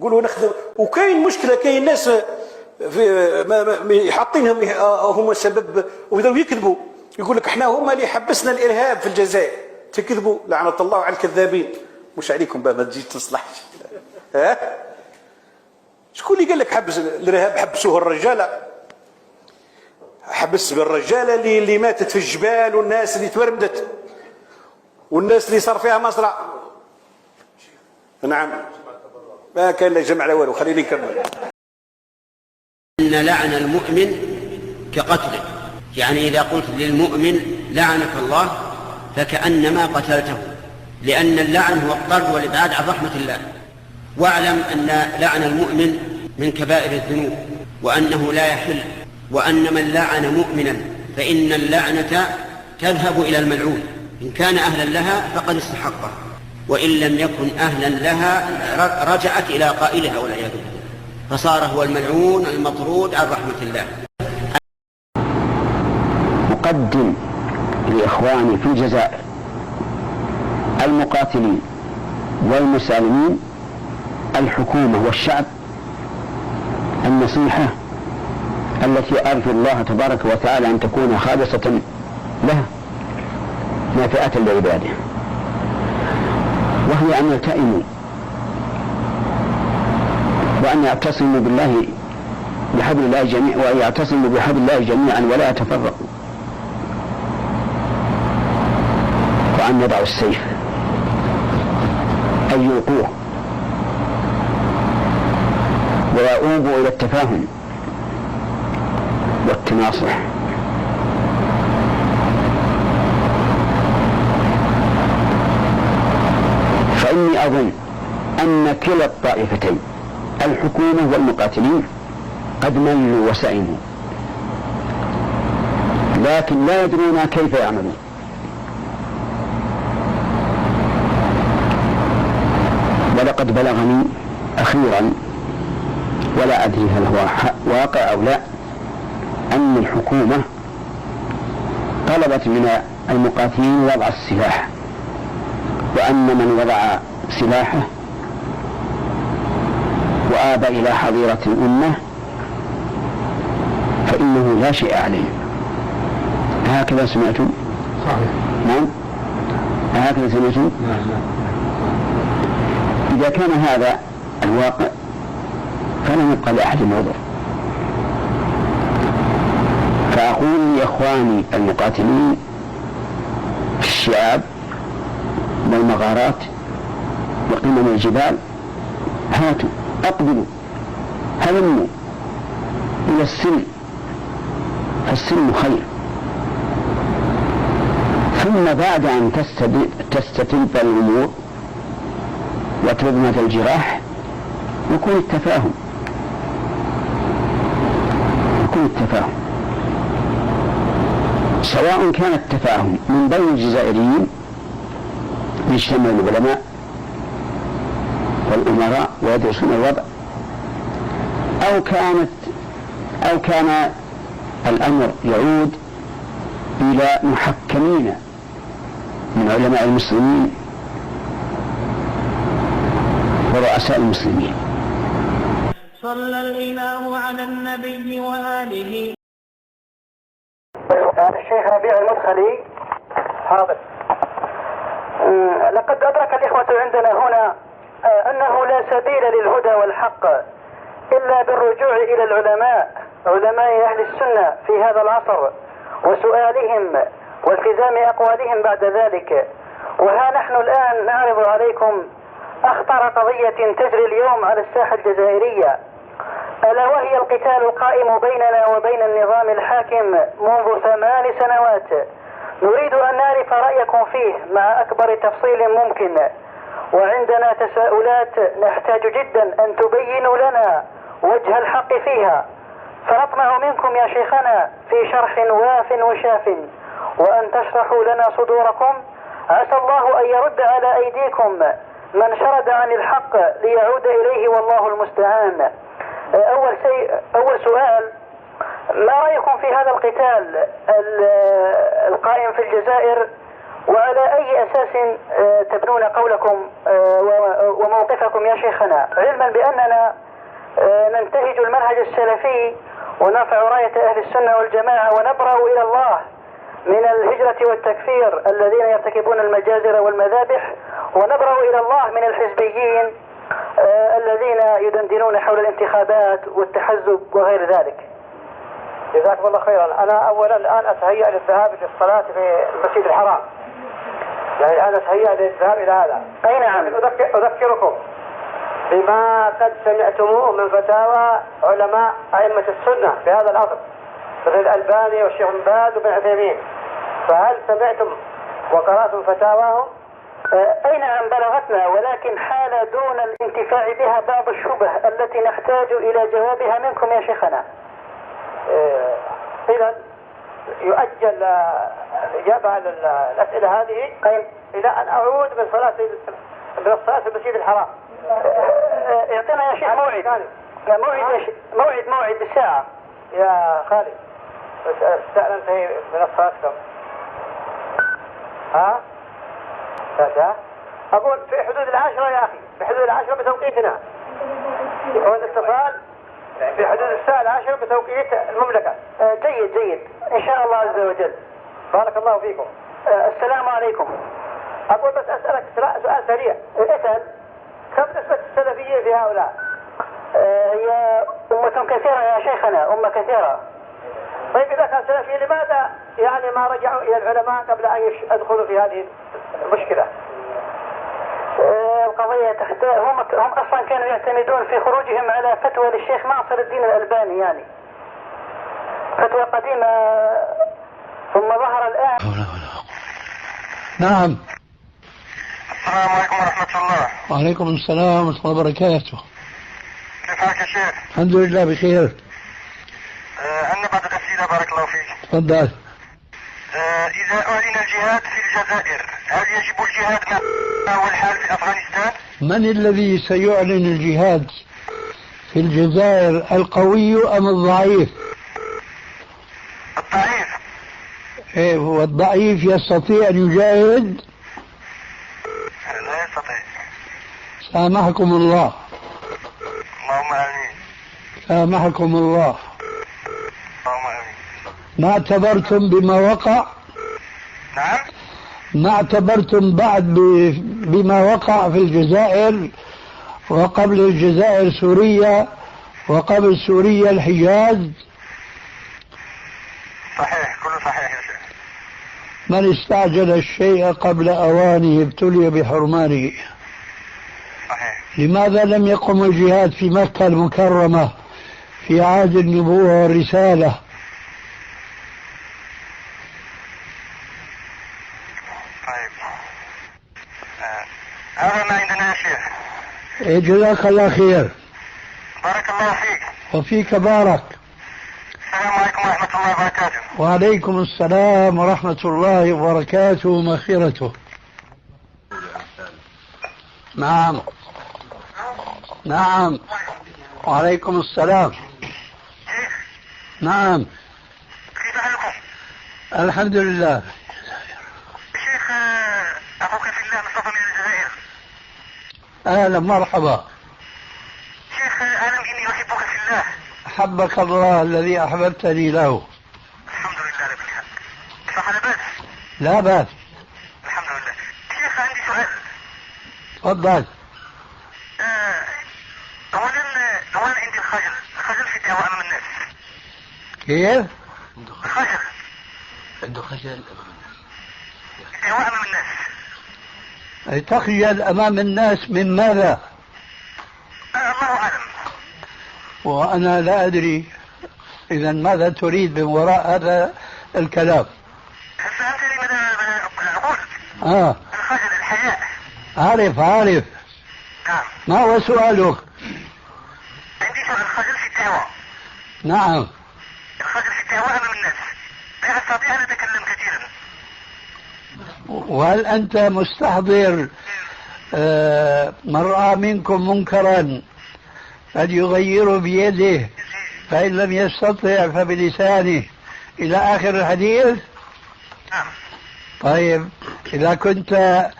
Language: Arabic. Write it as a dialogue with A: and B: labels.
A: قولوا نخدم. وكاين مشكله، كاين ناس في حاطينهم هما السبب وبداو يكذبوا، يقول لك احنا هما اللي حبسنا الارهاب في الجزائر. تكذبوا، لعنه الله على الكذابين. مش عليكم بقى، ما تجي تصلحش. ها شكون اللي قال لك حبس الارهاب؟ حبسوه الرجاله، حبس بالرجاله اللي ماتت في الجبال، والناس اللي تورمدت، والناس اللي صار فيها مصرع. نعم، ما كان لا جمع لا والو. خليني نكمل.
B: ان لعن المؤمن كقتله، يعني اذا قلت للمؤمن لعنك الله فكأنما قتلته، لأن اللعن هو الطرد والإبعاد عن رحمة الله. واعلم أن لعن المؤمن من كبائر الذنوب، وأنه لا يحل، وأن من لعن مؤمنا فإن اللعنة تذهب إلى الملعون، إن كان أهلا لها فقد استحقها، وإن لم يكن أهلا لها رجعت إلى قائلها والعياذ بالله، فصار هو الملعون المطرود عن رحمة الله.
C: أقدم لإخواني في الجزائر المقاتلين والمسالمين، الحكومة والشعب، النصيحة التي أرجو الله تبارك وتعالى أن تكون خالصة له نافعة لعباده، وهي أن يلتئموا وأن يعتصموا بالله بحبل الله جميعا، وأن يعتصموا بحبل الله جميعا ولا يتفرقوا، وأن يضعوا السيف، أن يلقوه، ويؤوبوا إلى التفاهم والتناصح. فإني أظن أن كلا الطائفتين الحكومة والمقاتلين قد ملوا وسئموا، لكن لا يدرون كيف يعملون. ولقد بلغني أخيرا، ولا أدري هل هو واقع أو لا، أن الحكومة طلبت من المقاتلين وضع السلاح، وأن من وضع سلاحه وآب إلى حظيرة الأمة فإنه لا شيء عليه. هكذا سمعتم؟
D: صحيح.
C: نعم، هكذا سمعتم؟
D: نعم.
C: إذا كان هذا الواقع فلن يبقى لأحد عذر. فأقول لإخواني المقاتلين في الشعاب والمغارات وقمم الجبال، هاتوا أقبلوا، هلموا إلى السلم، فالسلم خير. ثم بعد أن تستتب الأمور وتضمد الجراح يكون التفاهم، سواء كان التفاهم من بين الجزائريين يجتمع العلماء والأمراء ويدرسون الوضع، أو كان الأمر يعود إلى محكمين من علماء المسلمين ورؤساء المسلمين.
E: صلى الإله على النبي وآله.
F: الشيخ ربيع المدخلي. حاضر. لقد أدرك الإخوة عندنا هنا أنه لا سبيل للهدى والحق إلا بالرجوع إلى العلماء، علماء أهل السنة في هذا العصر، وسؤالهم والتزام أقوالهم بعد ذلك. وها نحن الآن نعرض عليكم أخطر قضية تجري اليوم على الساحة الجزائرية، ألا وهي القتال القائم بيننا وبين النظام الحاكم منذ 8 سنوات. نريد أن نعرف رأيكم فيه مع أكبر تفصيل ممكن، وعندنا تساؤلات نحتاج جدا أن تبينوا لنا وجه الحق فيها، فنطمع منكم يا شيخنا في شرح واف وشاف، وأن تشرحوا لنا صدوركم. عسى الله أن يرد على أيديكم من شرد عن الحق ليعود إليه، والله المستعان. أول سؤال، ما رأيكم في هذا القتال القائم في الجزائر وعلى أي أساس تبنون قولكم وموقفكم يا شيخنا، علما بأننا ننتهج المنهج السلفي ونرفع راية أهل السنة والجماعة ونبرأ إلى الله من الهجرة والتكفير الذين يرتكبون المجازر والمذابح، ونبرأ إلى الله من الحزبيين الذين يدندنون حول الانتخابات والتحزب وغير ذلك.
D: جزاكم الله خيرا. أنا أولا الآن أتهيأ للذهاب للصلاة في المسجد الحرام، يعني الآن أتهيأ للذهاب إلى هذا.
F: أي نعم.
D: أذكركم بما قد سمعتموه من فتاوى علماء أئمة السنة في هذا الأمر مثل الألباني والشيخ بن باز وابن عثيمين، فهل سمعتم وقرأتم فتاواهم؟
F: أي نعم بلغتنا، ولكن حال دون الانتفاع بها بعض الشبه التي نحتاج إلى جوابها منكم يا شيخنا.
D: إذا يؤجل الإجابة على الأسئلة هذه إلى أن أعود من الصلاة في المسجد الحرام.
F: اعطينا يا شيخ موعد بالساعة.
D: يا خالد الساعة ننتهي من الصلاة كم؟ ها؟ ساعة؟ أقول في حدود 10 يا أخي، في حدود 10 بتوقيتنا. هو الاتصال في حدود الساعة 10 بتوقيت المملكة.
F: جيد إن شاء الله عز وجل.
D: بارك الله فيكم.
F: السلام عليكم.
D: أقول بس أسألك سؤال سريع.
F: اسأل.
D: كم نسبة السلفيين في هؤلاء؟
F: هي أمة كثيرة يا شيخنا، أمة كثيرة.
D: طيب إذا كان سلفيين لماذا يعني ما رجعوا إلى العلماء قبل أن يدخلوا في هذه المشكلة؟
F: القضية هم أصلا كانوا يعتمدون في خروجهم على فتوى للشيخ ناصر الدين الألباني، يعني فتوى قديمة ثم ظهر الآن.
G: نعم.
H: السلام عليكم ورحمة الله.
G: وعليكم السلام ورحمة الله وبركاته.
H: كيف حالك يا شيخ؟
G: الحمد لله بخير.
H: عندنا بعض الأسئلة بارك الله فيك.
G: تفضل.
H: إذا أعلن الجهاد في الجزائر هل يجب الجهاد ما هو الحال في أفغانستان؟
G: من الذي سيعلن الجهاد في الجزائر، القوي أم الضعيف؟
H: الضعيف.
G: إيه، هو الضعيف يستطيع أن يجاهد؟
H: لا يستطيع.
G: سامحكم الله.
H: اللهم آمين.
G: سامحكم الله.
H: اللهم آمين.
G: ما اعتبرتم بما وقع؟
H: نعم.
G: ما اعتبرتم بعد بما وقع في الجزائر، وقبل الجزائر سوريا، وقبل سوريا الحجاز؟
H: صحيح، كله صحيح يا شيخ.
G: من استعجل الشيء قبل أوانه ابتلي بحرمانه.
H: صحيح.
G: لماذا لم يقم الجهاد في مكة المكرمة في عهد النبوة والرسالة؟
H: طيب. هذا ما عندنا يا شيخ.
G: جزاك الله خير.
H: بارك الله فيك.
G: وفيك بارك.
H: السلام عليكم ورحمة الله وبركاته.
G: وعليكم السلام ورحمة الله وبركاته ومغفرته. نعم. نعم. وعليكم السلام. نعم.
H: كيف حالكم؟
G: الحمد لله.
H: شيخ أخوك في الله مصطفى من الجزائر.
G: أهلا مرحبا.
H: شيخ أعلم إني أحبك في الله.
G: أحبك الله الذي أحببتني له.
H: الحمد لله رب العالمين. صح لا بأس؟
G: لا بأس.
H: الحمد لله. شيخ عندي سؤال.
G: تفضل.
H: أولا عندي الخجل في الدعوة أمام الناس.
G: كيف؟
H: خجل.
C: عنده خجل
H: الدعوة أمام الناس.
G: أي تخجل أمام الناس من ماذا؟
H: الله أعلم.
G: وأنا لا أدري. إذا ماذا تريد من وراء هذا الكلام؟
H: هل فهمتني ماذا أقول؟ الخجل، الحياء.
G: عارف.
H: نعم.
G: ما هو سؤالك؟
H: عندي سؤال. الخجل في الدعوة.
G: نعم.
H: الخجل في الدعوة أمام الناس. لا أستطيع أن أتكلم كثيرا.
G: وهل أنت مستحضر من رأى منكم منكرا فليغيره بيده، فإن لم يستطع فبلسانه، إلى آخر الحديث؟
H: نعم.
G: طيب، إذا كنت